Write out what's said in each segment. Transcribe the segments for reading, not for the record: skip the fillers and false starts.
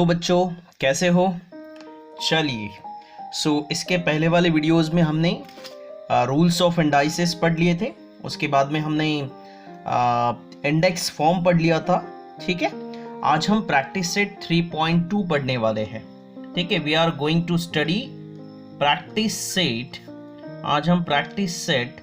बच्चों, कैसे हो? चलिए, इसके पहले वाले वीडियोस में हमने रूल्स ऑफ इंडाइसेस पढ़ लिए थे। उसके बाद में हमने इंडेक्स फॉर्म पढ़ लिया था। ठीक है, आज हम प्रैक्टिस सेट 3.2 पढ़ने वाले हैं। ठीक है, we are going to study practice set. आज हम प्रैक्टिस सेट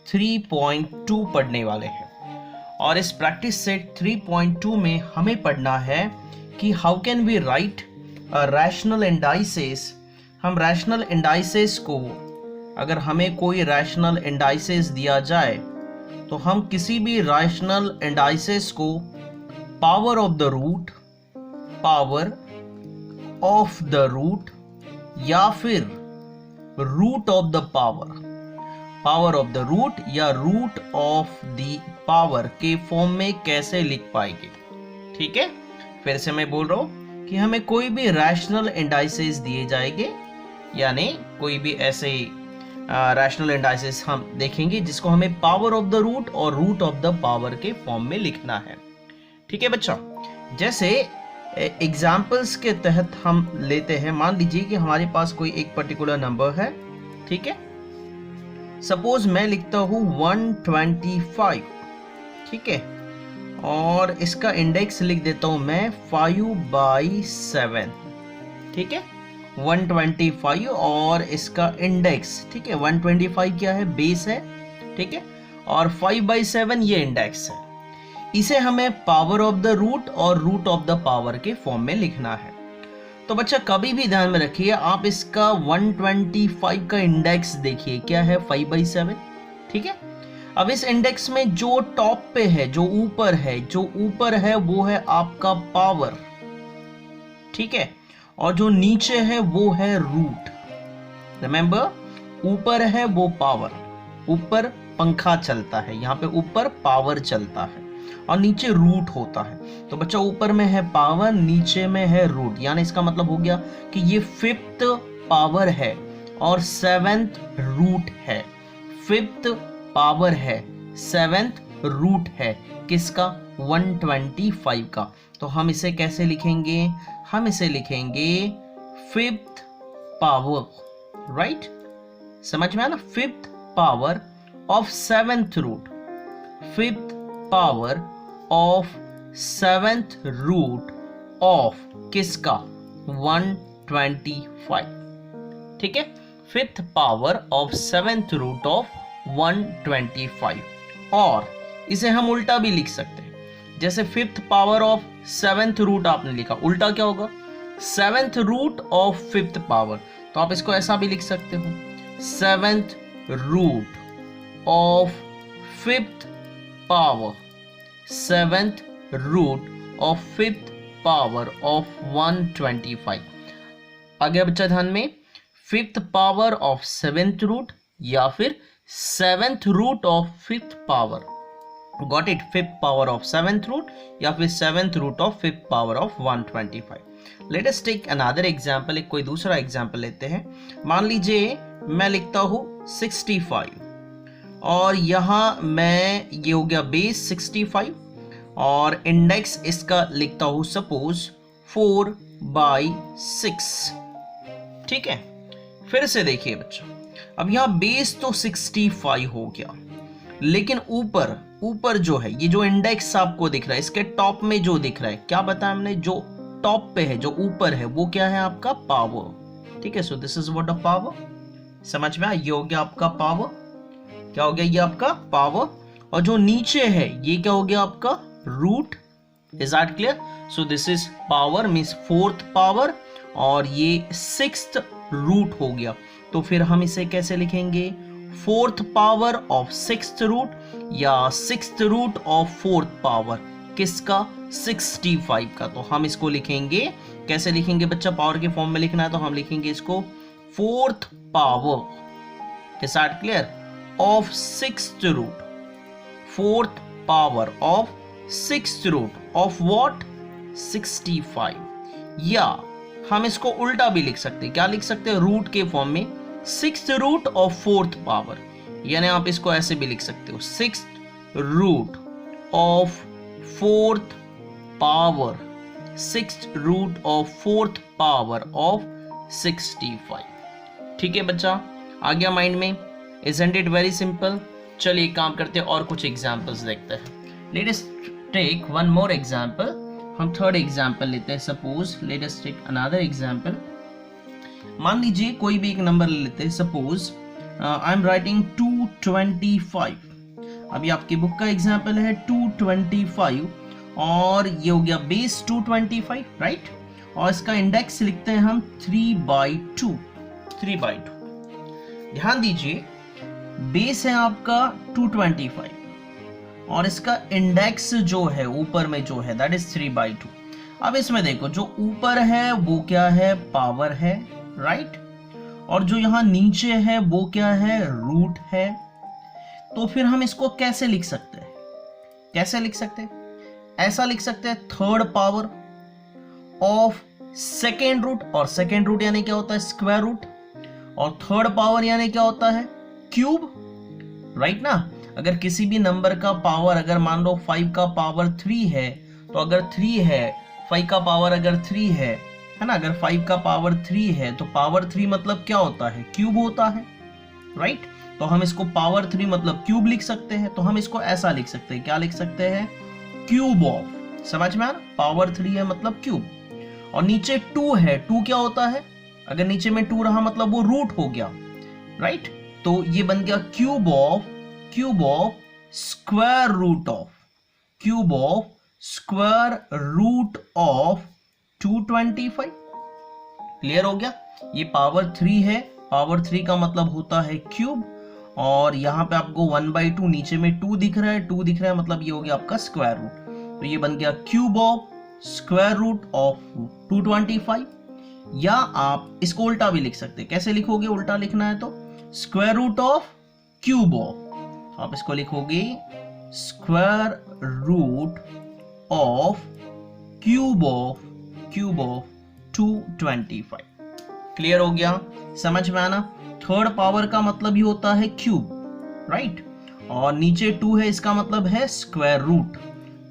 3.2 पढ़ने वाले हैं और इस प्रैक्टिस सेट 3.2 में हमें पढ़ना है कि how can we write rational indices. हम रैशनल इंडाइसेस को, अगर हमें कोई रैशनल इंडाइसेस दिया जाए तो हम किसी भी रैशनल इंडाइसेस को पावर ऑफ द रूट या फिर root of the power of the root या रूट ऑफ द पावर के फॉर्म में कैसे लिख पाएंगे। ठीक है, फिर से मैं बोल रहा हूं कि हमें कोई भी रैशनल इंडाइसेस दिए जाएंगे, यानी कोई भी ऐसे रैशनल इंडाइसेस हम देखेंगे जिसको हमें पावर ऑफ द रूट और रूट ऑफ द पावर के फॉर्म में लिखना है। ठीक है बच्चा, जैसे एग्जाम्पल्स के तहत हम लेते हैं। मान लीजिए कि हमारे पास कोई एक पर्टिकुलर नंबर है। ठीक है, सपोज मैं लिखता हूं 125। ठीक है, और इसका इंडेक्स लिख देता हूं मैं 5/7। ठीक है, 125 और इसका इंडेक्स। ठीक है, 125 क्या है? बेस है। ठीक है, और 5/7 ये इंडेक्स है। इसे हमें पावर ऑफ द रूट और रूट ऑफ द पावर के फॉर्म में लिखना है। तो बच्चा कभी भी ध्यान में रखिए, आप इसका 125 का इंडेक्स देखिए क्या है? 5/7। ठीक है, अब इस इंडेक्स में जो टॉप पे है, जो ऊपर है वो है आपका पावर। ठीक है, और जो नीचे है वो है रूट। रिमेंबर, ऊपर है वो पावर, ऊपर पंखा चलता है, यहाँ पे ऊपर पावर चलता है और नीचे रूट होता है। तो बच्चा ऊपर में है पावर, नीचे में है रूट, यानी इसका मतलब हो गया कि ये 5th पावर है और 7th रूट है। 5th पावर है, 7th रूट है किसका? 125 का। तो हम इसे कैसे लिखेंगे? हम इसे लिखेंगे 5th पावर। राइट, समझ में आया ना? 5th power of 7th root, 5th power of 7th root of किसका? 125। ठीक है, 5th power of 7th root of 125। और इसे हम उल्टा भी लिख सकते हैं। जैसे 5th power of 7th root आपने लिखा, उल्टा क्या होगा? 7th root of 5th power. तो आप इसको ऐसा भी लिख सकते हो, 7th root of 5th power, 7th root of 5th power of 125। आगे बच्चा ध्यान में, 5th power of 7th root या फिर 7th root of 5th power. Got it? 5th power of 7th root या फिर 7th root of 5th power of 125। Let us take another example. एक कोई दूसरा एग्जांपल लेते हैं। मान लीजिए मैं लिखता हूं 65 और यहां मैं, ये हो गया बेस 65 और इंडेक्स इसका लिखता हूं सपोज 4/6। ठीक है, फिर से देखिए बच्चा, अब यहां बेस तो 65 हो गया, लेकिन ऊपर जो है, ये जो इंडेक्स आपको दिख रहा है, इसके टॉप में जो दिख रहा है, क्या बताया हमने? जो टॉप पे है, जो ऊपर है, वो क्या है? आपका पावर। ठीक है, सो this is what a power. समझ में आया? ये हो गया आपका पावर। क्या हो गया? ये आपका पावर। और जो नीचे है ये क्या हो गया? आपका root. Is that clear? So this is power means 4th power और ये 6th रूट हो गया। तो फिर हम इसे कैसे लिखेंगे? 4th power of 6th root या 6th root of 4th power किसका? 65 का। तो हम इसको लिखेंगे, कैसे लिखेंगे बच्चा? पावर के फॉर्म में लिखना है तो हम लिखेंगे इसको 4th power. Is that clear? Of 6th root, 4th power of 6th root of what? 65। या हम इसको उल्टा भी लिख सकते हैं। क्या लिख सकते हैं? रूट के फॉर्म में 6th root of 4th power, यानी आप इसको ऐसे भी लिख सकते हो 6th root of 4th power sixth root of fourth power of 65। ठीक है बच्चा, आ गया माइंड में? Isn't it very simple? चलिए काम करते हैं और कुछ एग्जांपल्स देखते हैं। Let us take one more example. हम थर्ड एग्जांपल लेते हैं। Suppose let us take another example. मान लीजिए कोई भी एक नंबर ले लेते हैं। Suppose I am writing 225। अभी आपकी बुक का एग्जांपल है 225 और ये हो गया बेस 225, राइट? और इसका इंडेक्स लिखते हैं हम 3/2। 3/2। ध्यान दीजिए, बेस है आपका 225 और इसका इंडेक्स जो है ऊपर में जो है दैट इज 3/2। अब इसमें देखो, जो ऊपर है वो क्या है? पावर है, राइट? और जो यहां नीचे है वो क्या है? रूट है। तो फिर हम इसको कैसे लिख सकते हैं? कैसे लिख सकते हैं? ऐसा लिख सकते हैं, third power of second root, और सेकेंड रूट यानी क्या होता है? Square root. और थर्ड पावर यानी क्या होता है? क्यूब, राइट ना? अगर किसी भी नंबर का पावर, अगर मान लो 5 का पावर 3 है, तो अगर 3 है, 5 का पावर अगर 3 है ना? अगर 5 का पावर 3 है तो पावर 3 मतलब क्या होता है? क्यूब होता है, राइट? तो हम इसको पावर 3 मतलब क्यूब लिख सकते हैं। तो हम इसको ऐसा लिख सकते हैं, क्या लिख सकते हैं? Cube of. समझ में आ रहा? पावर 3 है मतलब क्यूब। और नीचे 2 है, 2 क्या होता है? अगर नीचे में 2 रहा मतलब वो रूट हो गया, राइट? तो ये बन गया cube of square root of, cube of square root of 225। Clear हो गया? ये पावर 3 है, पावर 3 का मतलब होता है क्यूब। और यहाँ पे आपको 1/2 नीचे में 2 दिख रहा है, 2 दिख रहा है मतलब ये हो गया आपका स्क्वायर रूट। तो ये बन गया cube of square root of 225। या आप इसको उल्टा भी लिख सकते हैं। कैसे लिखोगे? उल्टा लिखना है तो square root of cube of, आप इसको लिखोगे square root of cube of 225। Clear हो गया? समझ में आना? थर्ड पावर का मतलब ही होता है क्यूब, राइट? और नीचे 2 है, इसका मतलब है स्क्वायर रूट।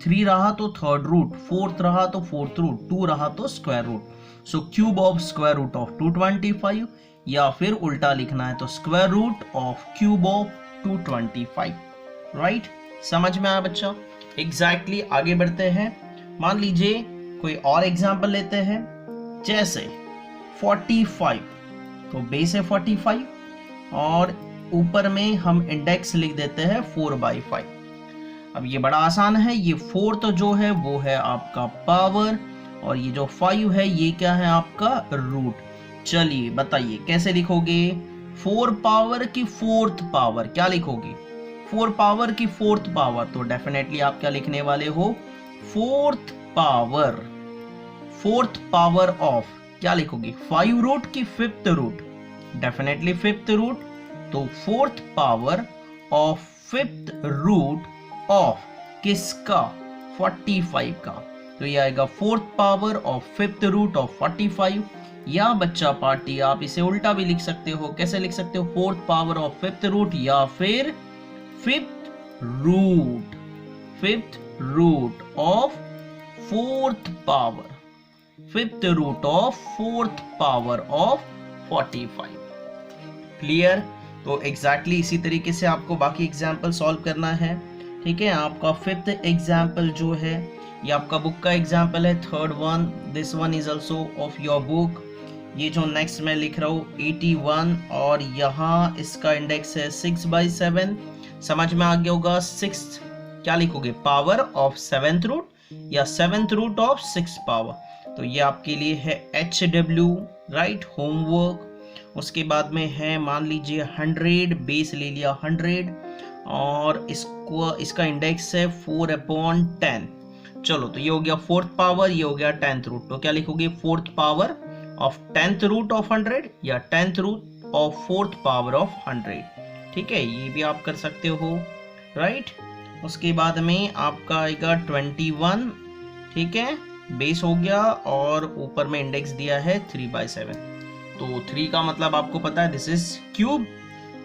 3 रहा तो थर्ड रूट, 4 रहा तो फोर्थ रूट, 2 रहा तो square root. So cube of square root of 225, या फिर उल्टा लिखना है तो square root of cube of 225, right? समझ में आया बच्चा? एग्जैक्टली आगे बढ़ते हैं। मान लीजिए कोई और एग्जांपल लेते हैं, जैसे 45। तो बेस है 45 और ऊपर में हम इंडेक्स लिख देते हैं 4/5। अब ये बड़ा आसान है। ये 4 तो जो है वो है आपका पावर, और ये जो 5 है ये क्या है? आपका रूट। चलिए बताइए कैसे लिखोगे? 4 पावर की फोर्थ पावर, क्या लिखोगे? 4 पावर की फोर्थ पावर, तो डेफिनेटली आप क्या लिखने वाले हो? फोर्थ पावर ऑफ, क्या लिखोगे? 5 रूट की fifth root, definitely fifth root. तो fourth power of fifth root of किसका? 45 का। तो ये आएगा fourth power of fifth root of 45। या बच्चा पार्टी आप इसे उल्टा भी लिख सकते हो। कैसे लिख सकते हो? Fourth power of fifth root या फिर fifth root of fourth power, fifth root of fourth power of 45। Clear? तो एग्जैक्टली इसी तरीके से आपको बाकी एग्जाम्पल सॉल्व करना है। ठीक है? आपका फिफ्थ एग्जाम्पल जो है ये आपका बुक का एग्जाम्पल है, third one. This one is also of your book. ये जो नेक्स्ट मैं लिख रहा हूँ 81, और यहाँ इसका इंडेक्स है 6/7। समझ में आ गया होगा? 6 क्या लिखोगे? पावर ऑफ 7th रूट या 7th रूट ऑफ 6 पावर। तो ये आपके लिए है HW, राइट? होमवर्क। उसके बाद में है मान लीजिए 100, बेस ले लिया 100, और इसका इंडेक्स है 4/10। चलो, तो ये हो गया फोर्थ पावर, ये हो गया 10th रूट। तो क्या लिखोगे? Fourth power of 10th root of 100 या 10th root of fourth power of 100। ठीक है? ये भी आप कर सकते हो, राइट? उसके बाद में आपका आएगा 21। ठीक है? बेस हो गया और ऊपर में इंडेक्स दिया है 3/7। तो 3 का मतलब आपको पता है, दिस इज क्यूब।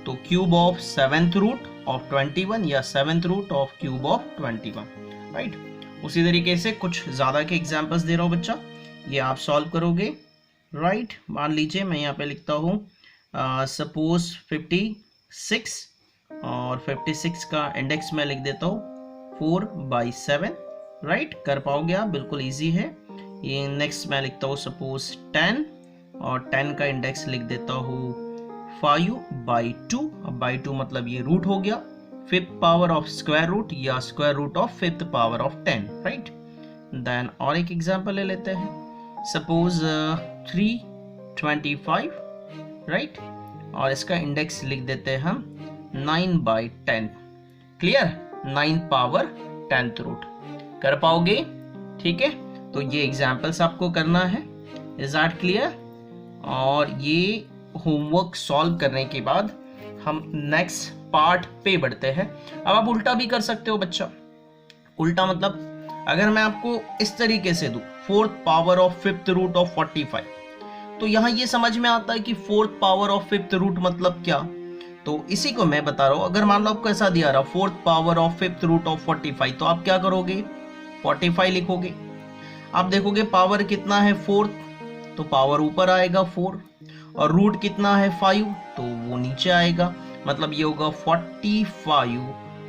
तो cube of 7th root of 21 या 7th root of cube of 21, right? उसी तरीके से कुछ ज़्यादा के एग्जाम्पल्स दे रहा हूँ बच्चा, ये आप सॉल्व करोगे, राइट। मान लीजिए मैं यहाँ पे लिखता हूँ सपोज 56 और 56 का इंडेक्स मैं लिख देता हूँ 4/7, राइट। कर पाओगे आप, बिल्कुल इजी है। ये नेक्स्ट मैं लिखता हूँ सपोज 10 और 10 का इंडेक्स लिख देता हूँ 5/2। अब बाई 2 मतलब ये रूट हो गया, 5th power of square root या square root of 5th power of 10, right. Then और एक एग्जांपल ले लेते हैं, सपोज 325, राइट, और इसका इंडेक्स लिख देते हैं हम 9/10, क्लियर, 9 पावर 10th रूट। कर पाओगे, ठीक है। तो ये एग्जांपल्स आपको करना है, इज दैट क्लियर। और ये होमवर्क सॉल्व करने के बाद हम नेक्स्ट पार्ट पे बढ़ते हैं। अब आप उल्टा भी कर सकते हो बच्चा। उल्टा मतलब अगर मैं आपको इस तरीके से दूं 4th power of 5th root of 45, तो यहाँ ये समझ में आता है कि 4th power of 5th root मतलब क्या। तो इसी को मैं बता रहा हूँ। अगर मान लो आपको ऐसा दिया रहा 4th power of 5th root of 45, तो आप क्या करोगे, 45 लिखोगे। आप देखोगे पावर कितना है 4, तो पावर ऊपर आएगा 4, और रूट कितना है 5, तो वो नीचे आएगा, मतलब ये होगा 45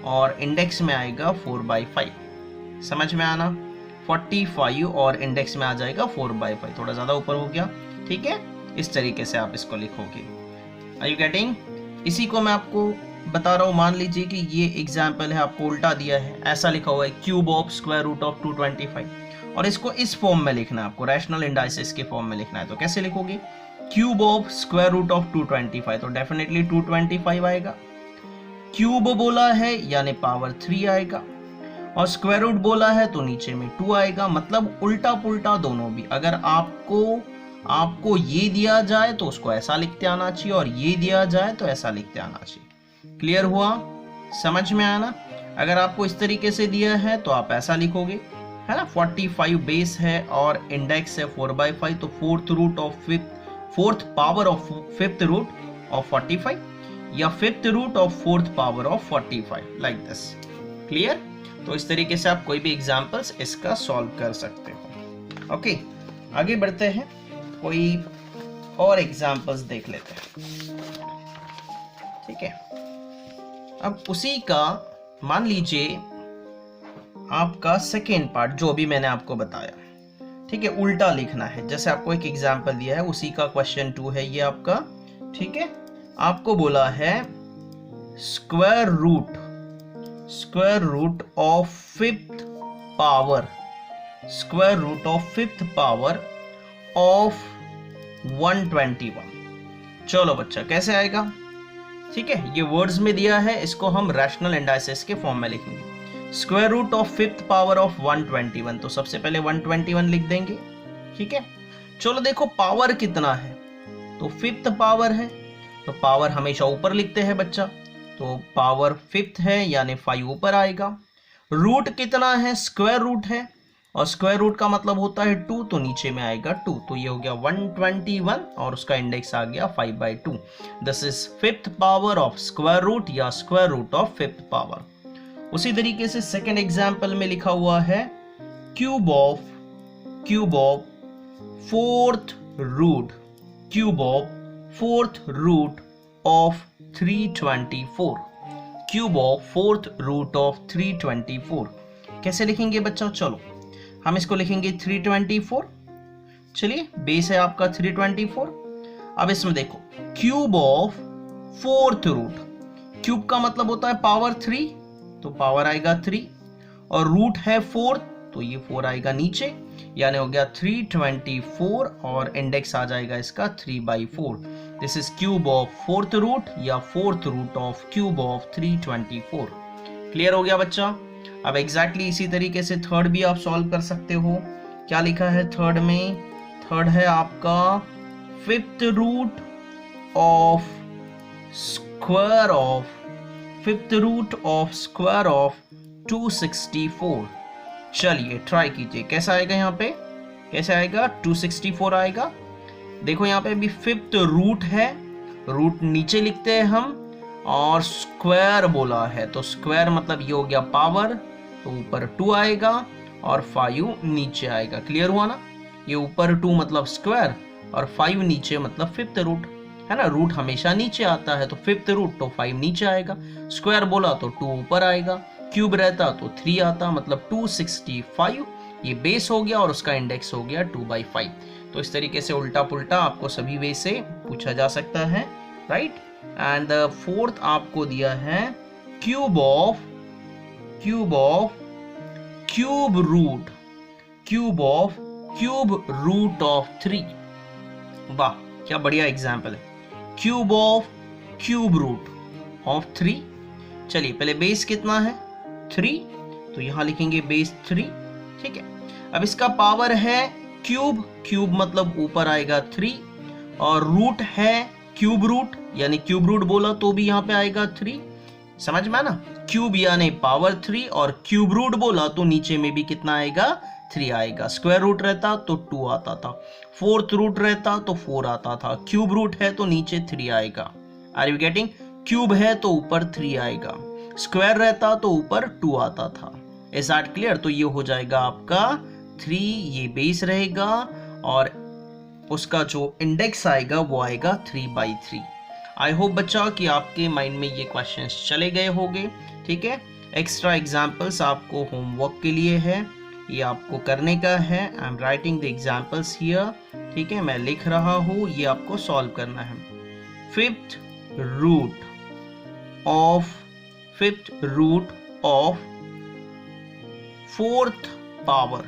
और इंडेक्स में आएगा 4/5। समझ में आना, 45 और इंडेक्स में आ जाएगा 4/5, थोड़ा ज्यादा ऊपर हो गया, ठीक है। इस तरीके से आप इसको लिखोगे। Are you getting? इसी को मैं आपको बता रहा हूँ। मान लीजिए कि ये एग्जाम्पल है, आपको उल्टा दिया है, ऐसा लिखा हुआ है cube of square root of 225, और इसको इस फॉर्म में लिखना है आपको, रैशनल इंडाइसिस के फॉर्म में लिखना है। तो कैसे लिखोगे, cube of square root of 225, तो डेफिनेटली 225 आएगा। क्यूब बोला है यानी पावर 3 आएगा, और स्क्वायर रूट बोला है तो नीचे में 2 आएगा, मतलब उल्टा पुल्टा दोनों भी। अगर आपको ये दिया जाए तो उसको ऐसा लिखते आना चाहिए, और ये दिया जाए तो ऐसा लिखते आना चाहिए। क्लियर हुआ, समझ में आना। अगर आपको इस तरीके से दिया है तो आप ऐसा लिखोगे, है ना। 45 बेस है और इंडेक्स है 4/5, तो 4th power of 5th root of 45 या 5th root of 4th power of 45, like this. Clear. तो इस तरीके से आप कोई भी एग्जांपल्स इसका सॉल्व कर सकते हो। ओके, आगे बढ़ते हैं, कोई और एग्जांपल्स देख लेते हैं, ठीक है। अब उसी का मान लीजिए आपका सेकेंड पार्ट जो भी मैंने आपको बताया, ठीक है, उल्टा लिखना है। जैसे आपको एक एग्जांपल दिया है, उसी का क्वेश्चन 2 है ये आपका, ठीक है। आपको बोला है square root of 5th power, square root of 5th power of 121। चलो बच्चा, कैसे आएगा, ठीक है। ये वर्ड्स में दिया है, इसको हम रैशनल इंडाइसिस के फॉर्म में लिखेंगे। Square root of 5th power of 121, तो सबसे पहले 121 लिख देंगे, ठीक है। चलो देखो पावर कितना है, तो 5th पावर है, तो पावर हमेशा ऊपर लिखते हैं बच्चा, तो पावर 5th है यानी 5 ऊपर आएगा। रूट कितना है, स्क्वायर रूट है, और स्क्वायर रूट का मतलब होता है 2, तो नीचे में आएगा 2, तो ये हो गया 121 और उसका इंडेक्स आ गया 5/2। This is 5th power of square root या square root of 5th power. उसी तरीके से सेकेंड एग्जाम्पल में लिखा हुआ है cube of 4th root, cube of 4th root of 324, cube of 4th root of 324। कैसे लिखेंगे बच्चों, चलो हम इसको लिखेंगे 324। चलिए, बेस है आपका 324। अब इसमें देखो cube of 4th root, cube का मतलब होता है पावर 3, तो पावर आएगा 3, और रूट है 4, तो ये 4 आएगा नीचे, यानी हो गया 324 और इंडेक्स आ जाएगा इसका 3/4। This is cube of 4th root या 4th root of cube of 324। Clear हो गया बच्चा। अब एग्जैक्टली इसी तरीके से थर्ड भी आप सॉल्व कर सकते हो। क्या लिखा है थर्ड में, थर्ड है आपका 5th root of square of 5th root of square of 264। चलिए ट्राई कीजिए, कैसा आएगा यहाँ पे, कैसे आएगा, 264 आएगा। देखो यहाँ पे भी 5th रूट है, रूट नीचे लिखते हैं हम, और स्क्वायर बोला है, तो स्क्वायर मतलब ये हो गया पावर, तो ऊपर 2 आएगा, और 5 नीचे आएगा। क्लियर हुआ ना? ये ऊपर 2 मतलब स्क्वायर और 5 नीचे मतलब फिफ्थ रूट, है ना? रूट हमेशा नीचे आता है, तो फिफ्थ रूट तो 5 नीचे आएगा। स्क्वायर बोला तो 2 ऊपर आएगा, क्यूब रहता तो 3 आता, मतलब 265 ये बेस हो गया और उसका इंडेक्स हो गया 2/5। तो इस तरीके से उल्टा पुल्टा आपको सभी वे से पूछा जा सकता है, राइट। एंड फोर्थ आपको दिया है क्यूब रूट ऑफ 3। वाह, क्या बढ़िया एग्जाम्पल है। Cube root of 3। चलिए पहले बेस कितना है? 3, तो यहां लिखेंगे बेस 3, ठीक है। अब इसका पावर है क्यूब मतलब ऊपर आएगा 3, और रूट है क्यूब रूट, यानी क्यूब रूट बोला तो भी यहाँ पे आएगा 3। समझ में ना? क्यूब यानी पावर 3 और क्यूब रूट बोला तो नीचे में भी कितना आएगा? 3 आएगा। स्क्वायर रूट रहता तो 2 आता था, फोर्थ रूट रहता तो 4 आता था, क्यूब रूट है तो नीचे 3 आएगा। Are you getting? क्यूब है तो ऊपर 3 आएगा, स्क्वायर रहता तो ऊपर 2 आता था। Is that clear? तो ये हो जाएगा आपका 3, ये बेस रहेगा और उसका जो इंडेक्स आएगा वो आएगा 3/3। आई होप बच्चा कि आपके माइंड में ये क्वेश्चंस चले गए होंगे, ठीक है। एक्स्ट्रा एग्जांपल्स आपको होमवर्क के लिए है, ये आपको करने का है। आई am writing the examples here, ठीक है, मैं लिख रहा हूँ, ये आपको सॉल्व करना है। Fifth root of fourth power,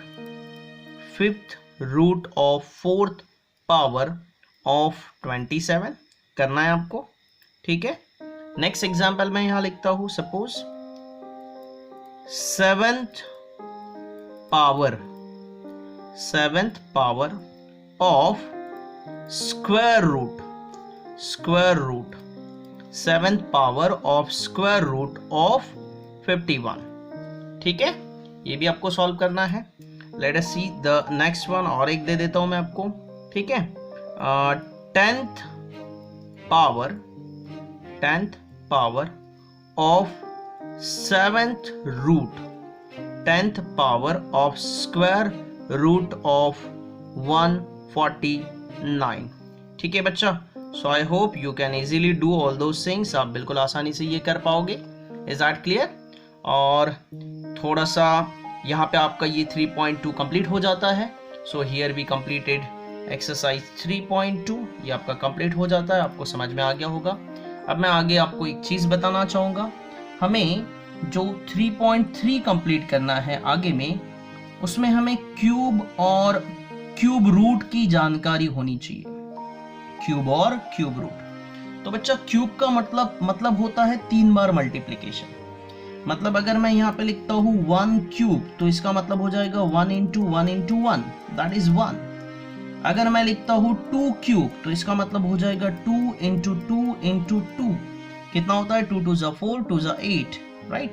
fifth root of fourth power of 27 करना है आपको, ठीक है। नेक्स्ट एग्जाम्पल मैं यहां लिखता हूं, suppose seventh power of square root seventh power of square root of 51, ठीक है। ये भी आपको सॉल्व करना है। Let us see the next one, और एक दे देता हूं मैं आपको, ठीक है। 10th power of 7th power of square root of 149, ठीक है बच्चा। So I hope you can easily do all those things. आप बिल्कुल आसानी से ये कर पाओगे। Is that clear? और थोड़ा सा यहाँ पे आपका ये 3.2 कंप्लीट हो जाता है। So here we completed exercise 3.2, ये आपका कंप्लीट हो जाता है। आपको समझ में आ गया होगा। अब मैं आगे आपको एक चीज़ बताना चाहूँगा। हमें जो 3.3 कंप्लीट करना है आगे में, उसमें हमें क्यूब और क्यूब रूट की जानकारी होनी चाहिए। क्यूब और क्यूब रूट। तो बच्चा क्यूब का मतलब होता है 3 बार मल्टीप्लिकेशन। मतलब अगर मैं यहाँ पे लिखता हूँ 1 क्यूब, तो इसका मतलब हो जाएगा 1 into 1 into 1, दैट इज 1। अगर मैं लिखता हूँ 2 क्यूब, तो इसका मतलब हो जाएगा 2 into 2 into 2, कितना होता है? 2 2 जा 4, 2 जा 8, राइट।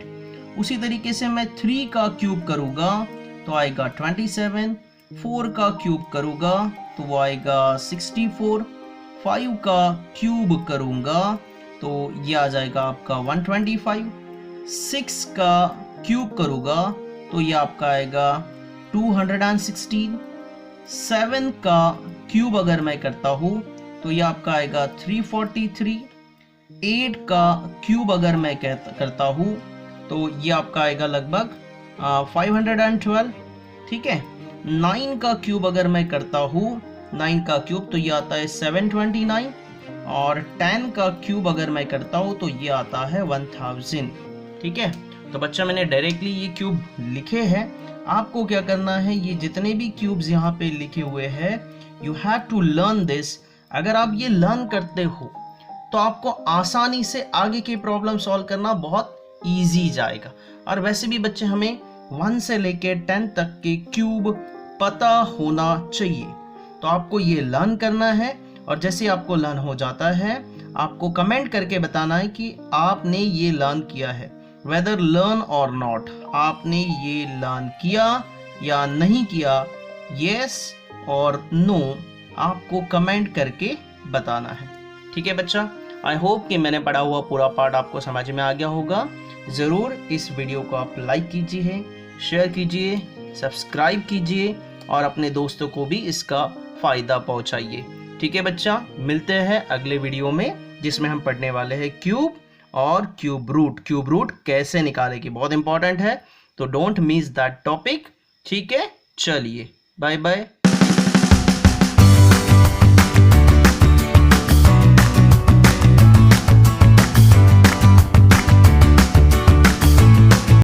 उसी तरीके से मैं 3 का क्यूब करूंगा तो आएगा 27, 4 का क्यूब करूंगा तो वो आएगा 64, 5 का क्यूब करूंगा तो ये आ जाएगा आपका 125, 6 का क्यूब करूंगा तो ये आपका आएगा 216, 7 का क्यूब अगर मैं करता हूँ तो ये आपका आएगा 343, 8 का क्यूब अगर मैं करता हूँ तो ये आपका आएगा लगभग 512, ठीक है। 9 का क्यूब अगर मैं करता हूँ, 9 का क्यूब तो ये आता है 729, और 10 का क्यूब अगर मैं करता हूँ तो ये आता है 1000, ठीक है। तो बच्चा मैंने डायरेक्टली ये क्यूब लिखे हैं। आपको क्या करना है, ये जितने भी क्यूब्स यहाँ पे लिखे हुए हैं, you have to learn this. अगर आप ये लर्न करते हो तो आपको आसानी से आगे की प्रॉब्लम सॉल्व करना बहुत इजी जाएगा। और वैसे भी बच्चे हमें 1 से लेके 10 तक के क्यूब पता होना चाहिए। तो आपको ये लर्न करना है, और जैसे आपको लर्न हो जाता है आपको कमेंट करके बताना है कि आपने ये लर्न किया है, वेदर लर्न और नॉट, आपने ये लर्न किया या नहीं किया, यस और नो, आपको कमेंट करके बताना है, ठीक है बच्चा। आई होप कि मैंने पढ़ा हुआ पूरा पार्ट आपको समझ में आ गया होगा। ज़रूर इस वीडियो को आप लाइक कीजिए, शेयर कीजिए, सब्सक्राइब कीजिए और अपने दोस्तों को भी इसका फ़ायदा पहुंचाइए। ठीक है बच्चा, मिलते हैं अगले वीडियो में जिसमें हम पढ़ने वाले हैं क्यूब और क्यूब रूट। क्यूब रूट कैसे निकालेंगे, बहुत इंपॉर्टेंट है, तो डोंट मिस दैट टॉपिक। ठीक है, चलिए बाय बाय।